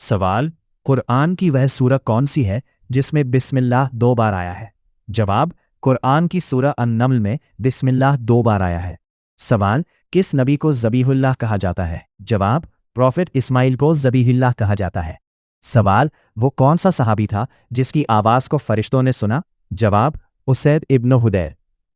सवाल, कुरान की वह सूरह कौन सी है जिसमें बिस्मिल्लाह 2 बार आया है? जवाब, कुरान की सूरह अन-नम्ल में बिस्मिल्लाह 2 बार आया है। सवाल, किस नबी को ज़बीहुल्लाह कहा जाता है? जवाब, प्रॉफिट इस्माइल को ज़बीहुल्लाह कहा जाता है। सवाल, वो कौन सा सहाबी था जिसकी आवाज़ को फरिश्तों ने सुना? जवाब, उसैद इब्न हुदैर।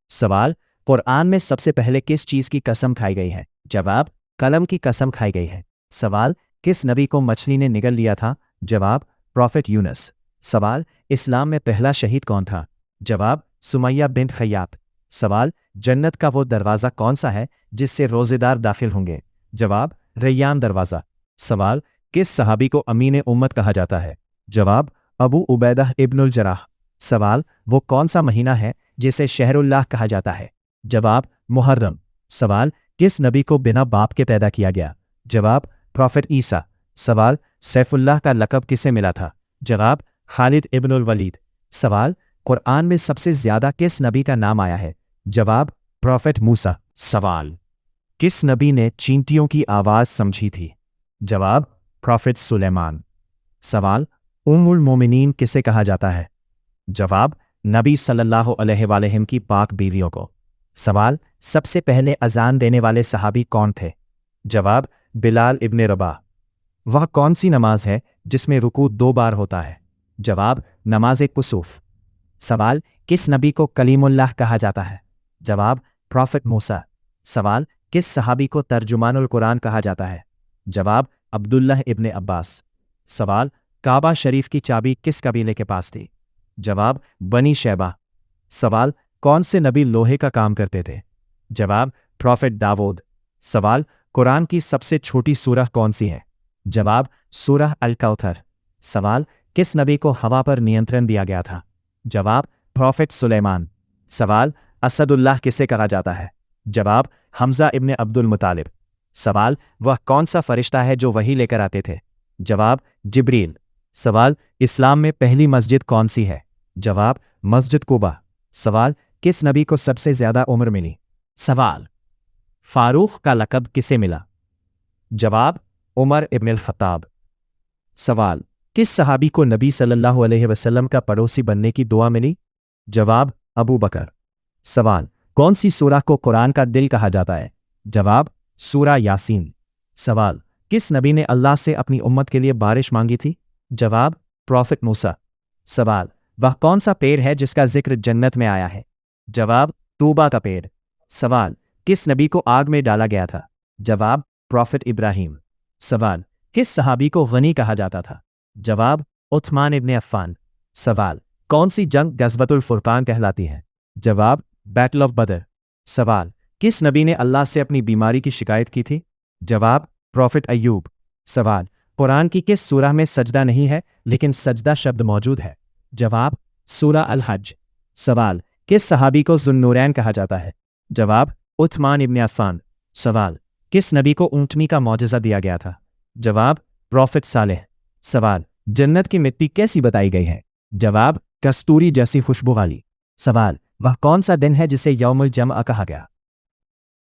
सवाल, कुरान में सबसे पहले किस चीज़ की कसम खाई गई है? जवाब, कलम की कसम खाई गई है। सवाल, किस नबी को मछली ने निगल लिया था? जवाब, प्रॉफिट यूनुस। सवाल, इस्लाम में पहला शहीद कौन था? जवाब, सुमैया बिन्त खय्यात। सवाल, जन्नत का वो दरवाज़ा कौन सा है जिससे रोज़ेदार दाखिल होंगे? जवाब, रैयान दरवाज़ा। सवाल, किस सहाबी को अमीन उम्मत कहा जाता है? जवाब, अबू उबैदा इब्नुल जराह। सवाल, वो कौन सा महीना है जिसे शहरुल्लाह कहा जाता है? जवाब, मुहर्रम। सवाल, किस नबी को बिना बाप के पैदा किया गया? जवाब, प्रॉफिट ईसा। सवाल, सैफुल्लाह का लक़ब किसे मिला था? जवाब, खालिद इब्नुल वलीद। सवाल, कुरान में सबसे ज़्यादा किस नबी का नाम आया है? जवाब, प्रॉफिट मूसा। सवाल, किस नबी ने चींटियों की आवाज़ समझी थी? जवाब, प्रॉफिट सुलेमान। सवाल, उम्मुल मोमिनीन किसे कहा जाता है? जवाब, नबी सल्लल्लाहु अलैहि वसल्लम की पाक बीवियों को। सवाल, सबसे पहले अजान देने वाले सहाबी कौन थे? जवाब, बिलाल इब्ने रबाह। वह कौन सी नमाज है जिसमें रुकू 2 बार होता है? जवाब, नमाज कुसूफ। सवाल, किस नबी को कलीमुल्लाह कहा जाता है? जवाब, प्रॉफिट मूसा। सवाल, किस सहाबी को तर्जुमानुल कुरान कहा जाता है? जवाब, अब्दुल्लाह इब्ने अब्बास। सवाल, काबा शरीफ की चाबी किस कबीले के पास थी? जवाब, बनी शैबा। सवाल, कौन से नबी लोहे का काम करते थे? जवाब, प्रॉफिट दाऊद। सवाल, कुरान की सबसे छोटी सूरह कौन सी है? जवाब, सूरह अल कौथर। सवाल, किस नबी को हवा पर नियंत्रण दिया गया था? जवाब, प्रॉफिट सुलेमान। सवाल, असदुल्लाह किसे कहा जाता है? जवाब, हमजा इब्ने अब्दुल मुतालिब। सवाल, वह कौन सा फरिश्ता है जो वही लेकर आते थे? जवाब, जिब्रील। सवाल, इस्लाम में पहली मस्जिद कौन सी है? जवाब, मस्जिद कुबा। सवाल, किस नबी को सबसे ज़्यादा उम्र मिली? सवाल, फारूक का लक़ब किसे मिला? जवाब, उमर इब्नुल ख़त्ताब। सवाल, किस सहाबी को नबी सल्लल्लाहु अलैहि वसल्लम का पड़ोसी बनने की दुआ मिली? जवाब, अबू बकर। सवाल, कौन सी सूरह को कुरान का दिल कहा जाता है? जवाब, सूरह यासीन। सवाल, किस नबी ने अल्लाह से अपनी उम्मत के लिए बारिश मांगी थी? जवाब, प्रॉफिट मूसा। सवाल, वह कौन सा पेड़ है जिसका जिक्र जन्नत में आया है? जवाब, तूबा का पेड़। सवाल, किस नबी को आग में डाला गया था? जवाब, प्रॉफिट इब्राहिम। सवाल, किस सहाबी को गनी कहा जाता था? जवाब, उस्मान इब्ने अफ़्फ़ान। सवाल, कौन सी जंग गज़वतुल फुरक़ान कहलाती है? जवाब, बैटल ऑफ बदर। सवाल, किस नबी ने अल्लाह से अपनी बीमारी की शिकायत की थी? जवाब, प्रॉफिट अय्यूब। सवाल, कुरान की किस सूरह में सजदा नहीं है लेकिन सजदा शब्द मौजूद है? जवाब, सूरह अल हज। सवाल, किस सहाबी को ज़ुन्नूरैन कहा जाता है? जवाब, उस्मान इब्ने अफ़्फ़ान। सवाल, किस नबी को ऊँटनी का मौजज़ा दिया गया था? जवाब, प्रॉफिट सालेह। सवाल, जन्नत की मिट्टी कैसी बताई गई है? जवाब, कस्तूरी जैसी खुशबू वाली। सवाल, वह कौन सा दिन है जिसे यौमुल जमअ कहा गया?